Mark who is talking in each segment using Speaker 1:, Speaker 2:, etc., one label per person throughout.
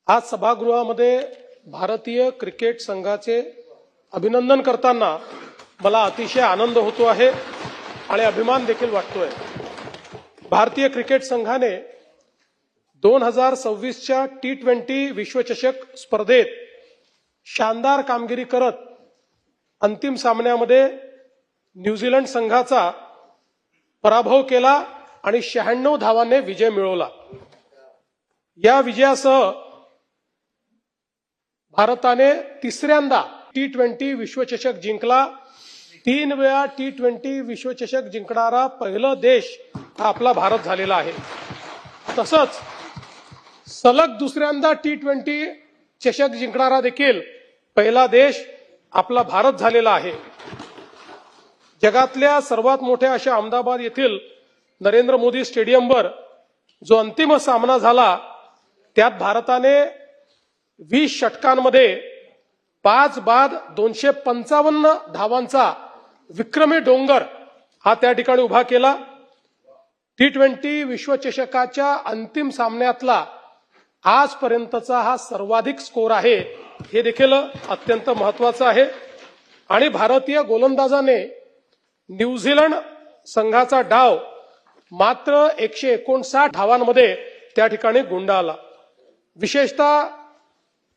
Speaker 1: आज सभागृहामध्ये भारतीय क्रिकेट संघाचे अभिनंदन करताना मला अतिशय आनंद होतो आहे आणि अभिमान देखील वाटतोय। भारतीय क्रिकेट संघाने 2026च्या T20 विश्वचषक स्पर्धेत शानदार कामगिरी करत अंतिम सामन्यामध्ये न्यूझीलंड संघाचा पराभव केला आणि 96 धावांनी विजय मिळवला। या विजयासह भारताने तिसऱ्यांदा T20 विश्वचषक जिंकला। 3 वेळा T20 विश्वचषक जिंकणारा पहिला देश हा आपला भारत झालेला आहे। तसंच सलग दुसऱ्यांदा T20 चषक जिंकणारा देखील पहिला देश आपला भारत झालेला आहे। जगातल्या सर्वात मोठ्या अशा अहमदाबाद येथील नरेंद्र मोदी स्टेडियमवर जो अंतिम सामना झाला त्यात भारताने 20 षटकांमध्ये 5 बाद 255 धावांचा विक्रमी डोंगर हा त्या ठिकाणी उभा केला। T20 विश्वचषकाच्या अंतिम सामन्यातला आजपर्यंतचा हा सर्वाधिक स्कोर आहे, हे देखील अत्यंत महत्त्वाचं आहे। आणि भारतीय गोलंदाजाने न्यूझीलंड संघाचा डाव मात्र 159 धावांमध्ये त्या ठिकाणी गुंडाळला। विशेषतः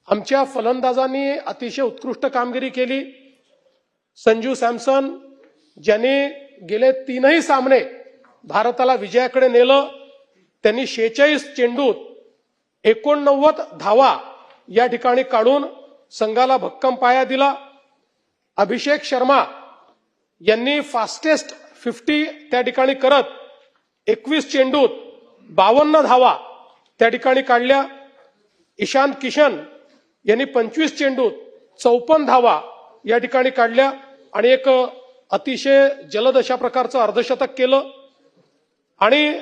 Speaker 1: आमच्या फलंदाजांनी अतिशय उत्कृष्ट कामगिरी केली। संजू सॅमसन ज्यांनी गेले 3ही सामने भारताला विजयाकडे नेलं, त्यांनी 46 चेंडूत 89 धावा या ठिकाणी काढून संघाला भक्कम पाया दिला। अभिषेक शर्मा यांनी फास्टेस्ट 50 त्या ठिकाणी करत 21 चेंडूत 52 धावा त्या ठिकाणी काढल्या। ईशान किशन यांनी 25 चेंडूत 54 धावा या ठिकाणी काढल्या आणि एक अतिशय जलद अशा प्रकारचं अर्धशतक केलं। आणि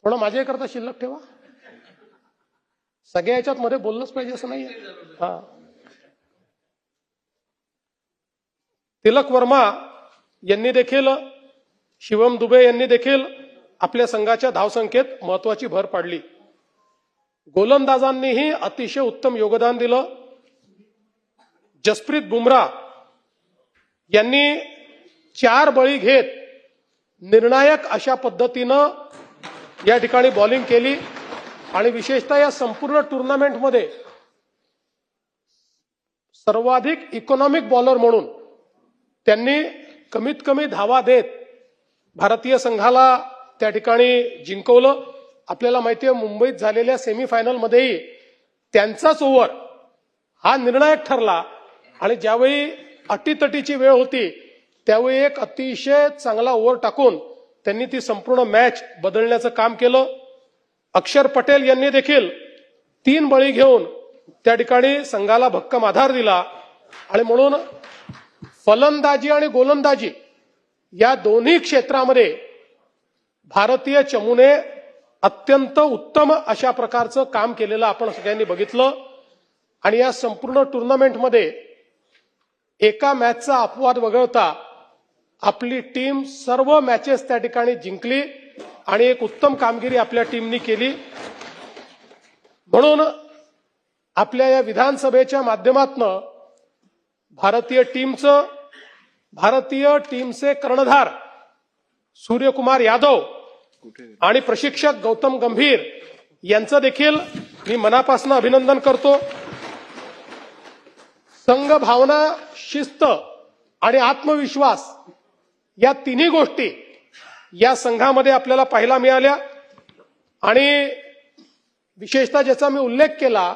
Speaker 1: थोडं माझ्याकरता शिल्लक ठेवा, सगळ्या याच्यात मध्ये बोललंच पाहिजे असं नाहीये। हा, तिलक वर्मा यांनी देखील, शिवम दुबे यांनी देखील आपल्या संघाच्या धावसंख्येत महत्वाची भर पाडली। गोलंदाजांनीही अतिशय उत्तम योगदान दिलं। जसप्रीत बुमराह यांनी 4 बळी घेत निर्णायक अशा पद्धतीनं या ठिकाणी बॉलिंग केली आणि विशेषतः या संपूर्ण टुर्नामेंटमध्ये सर्वाधिक इकॉनॉमिक बॉलर म्हणून त्यांनी कमीत कमी धावा देत भारतीय संघाला त्या ठिकाणी जिंकवलं। आपल्याला माहिती आहे मुंबईत झालेल्या सेमीफायनलमध्येही त्यांचाच ओव्हर हा निर्णायक ठरला आणि ज्यावेळी अटीतटीची वेळ होती त्यावेळी एक अतिशय चांगला ओव्हर टाकून त्यांनी ती संपूर्ण मॅच बदलण्याचं काम केलं। अक्षर पटेल यांनी देखील 3 बळी घेऊन त्या ठिकाणी संघाला भक्कम आधार दिला आणि म्हणून फलंदाजी आणि गोलंदाजी या दोन्ही क्षेत्रामध्ये भारतीय चमूने अत्यंत उत्तम अशा प्रकारचं काम केलेलं आपण सगळ्यांनी बघितलं। आणि या संपूर्ण टुर्नामेंटमध्ये एका मॅचचा अपवाद वगळता आपली टीम सर्व मॅचेस त्या ठिकाणी जिंकली आणि एक उत्तम कामगिरी आपल्या टीमनी केली। म्हणून आपल्या या विधानसभेच्या माध्यमातून भारतीय टीमचे कर्णधार सूर्यकुमार यादव आणि प्रशिक्षक गौतम गंभीर यांचं देखील मी मनापासून अभिनंदन करतो। संघ भावना, शिस्त आणि आत्मविश्वास या तिन्ही गोष्टी या संघामध्ये आपल्याला पाहायला मिळाल्या। आणि विशेषतः ज्याचा मी उल्लेख केला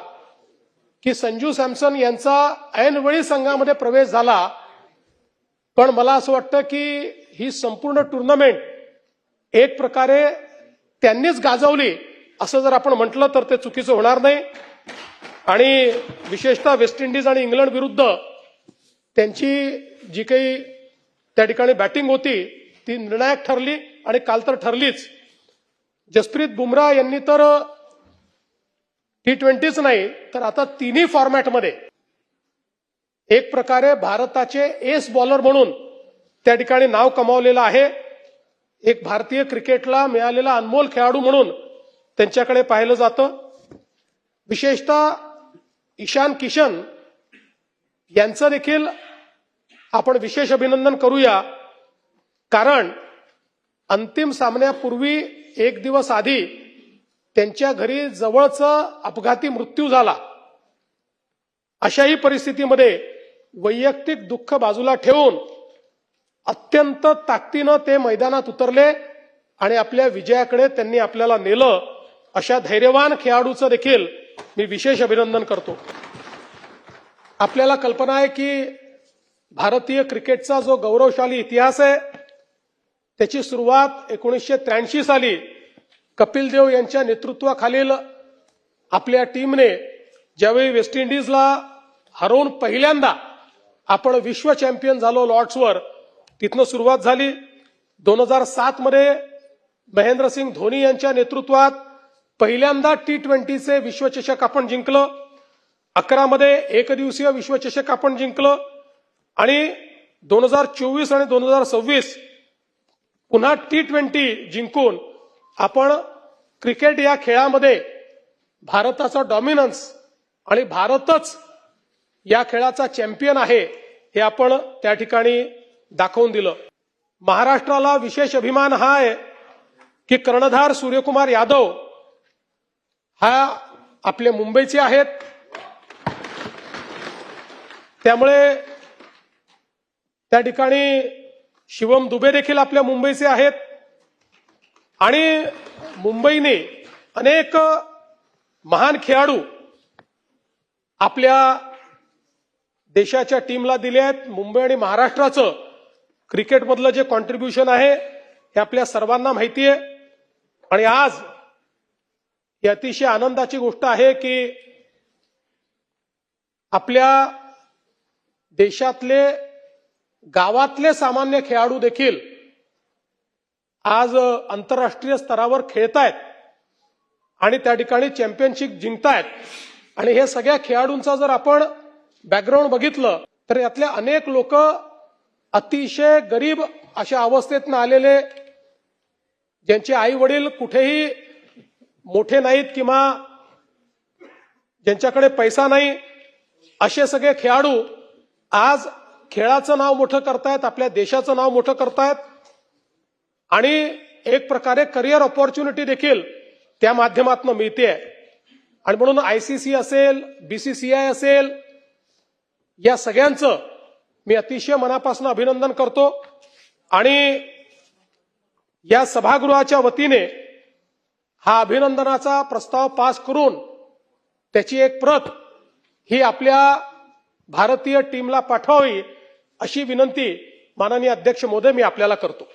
Speaker 1: की संजू सॅमसन यांचा ऐनवेळी संघामध्ये प्रवेश झाला, पण मला असं वाटतं की ही संपूर्ण टुर्नामेंट एक प्रकारे त्यांनीच गाजवली असं जर आपण म्हटलं तर ते चुकीचं होणार नाही। आणि विशेषतः वेस्ट इंडिज आणि इंग्लंड विरुद्ध त्यांची जी काही त्या ठिकाणी बॅटिंग होती ती निर्णायक ठरली आणि काल तर ठरलीच। जसप्रीत बुमराह यांनी तर T20च नाही तर आता तिन्ही फॉर्मॅटमध्ये एक प्रकारे भारताचे एस बॉलर म्हणून त्या ठिकाणी नाव कमावलेलं आहे। एक भारतीय क्रिकेटला मिळालेला अनमोल खेळाडू म्हणून त्यांच्याकडे पाहिलं जातं. विशेषतः ईशान किशन यांचं देखील आपण विशेष अभिनंदन करूया, कारण अंतिम सामन्यापूर्वी एक दिवस आधी त्यांच्या घरी जवळचा अपघाती मृत्यू झाला. अशाही परिस्थितीमध्ये वैयक्तिक दुःख बाजूला ठेवून अत्यंत ताकदीनं ते मैदानात उतरले आणि आपल्या विजयाकडे त्यांनी आपल्याला नेलं. अशा धैर्यवान खेळाडूचं देखील मी विशेष अभिनंदन करतो. आपल्याला कल्पना आहे की भारतीय क्रिकेटचा जो गौरवशाली इतिहास आहे त्याची सुरुवात 1983 साली कपिल देव यांच्या नेतृत्वाखालील आपल्या टीमने ज्यावेळी वेस्ट इंडिजला हरवून पहिल्यांदा आपण विश्व चॅम्पियन झालो लॉर्ड्सवर, तिथनं सुरुवात झाली. 2007 मध्ये महेंद्रसिंग धोनी यांच्या नेतृत्वात पहिल्यांदा T20चे विश्वचषक आपण जिंकलं. 11 मध्ये एकदिवसीय विश्वचषक आपण जिंकलं आणि 2024 आणि 2026 पुन्हा T20 जिंकून आपण क्रिकेट या खेळामध्ये भारताचा डॉमिनन्स आणि भारतच या खेळाचा चॅम्पियन आहे हे आपण त्या ठिकाणी दाखवून दिलं. महाराष्ट्राला विशेष अभिमान हा आहे की कर्णधार सूर्यकुमार यादव हा आपले मुंबईचे आहेत. त्यामुळे त्या ठिकाणी शिवम दुबे देखील आपल्या मुंबईचे आहेत आणि मुंबईने अनेक महान खेळाडू आपल्या देशाच्या टीमला दिले आहेत. मुंबई आणि महाराष्ट्राचं क्रिकेटमधलं जे कॉन्ट्रीब्युशन आहे हे आपल्या सर्वांना माहिती आहे. आणि आज ही अतिशय आनंदाची गोष्ट आहे की आपल्या देशातले गावातले सामान्य खेळाडू देखील आज आंतरराष्ट्रीय स्तरावर खेळतायत आणि त्या ठिकाणी चॅम्पियनशिप जिंकतायत. आणि हे सगळ्या खेळाडूंचा जर आपण बॅकग्राऊंड बघितलं तर यातले अनेक लोक अतिशय गरीब अशा अवस्थेतनं आलेले, ज्यांचे आई वडील कुठेही मोठे नाहीत किंवा ज्यांच्याकडे पैसा नाही, असे सगळे खेळाडू आज खेळाचं नाव मोठं करतायत, आपल्या देशाचं नाव मोठं करतायत आणि एक प्रकारे करिअर ऑपॉर्च्युनिटी देखील त्या माध्यमातून मिळते. आणि म्हणून ICC असेल, BCCI असेल, या सगळ्यांचं मी अतिशय मनापासून अभिनंदन करतो. आणि या सभागृहाच्या वतीने हा अभिनंदनाचा प्रस्ताव पास करून त्याची एक प्रत ही आपल्या भारतीय टीमला पाठवावी अशी विनंती माननीय अध्यक्ष महोदय मी आपल्याला करतो.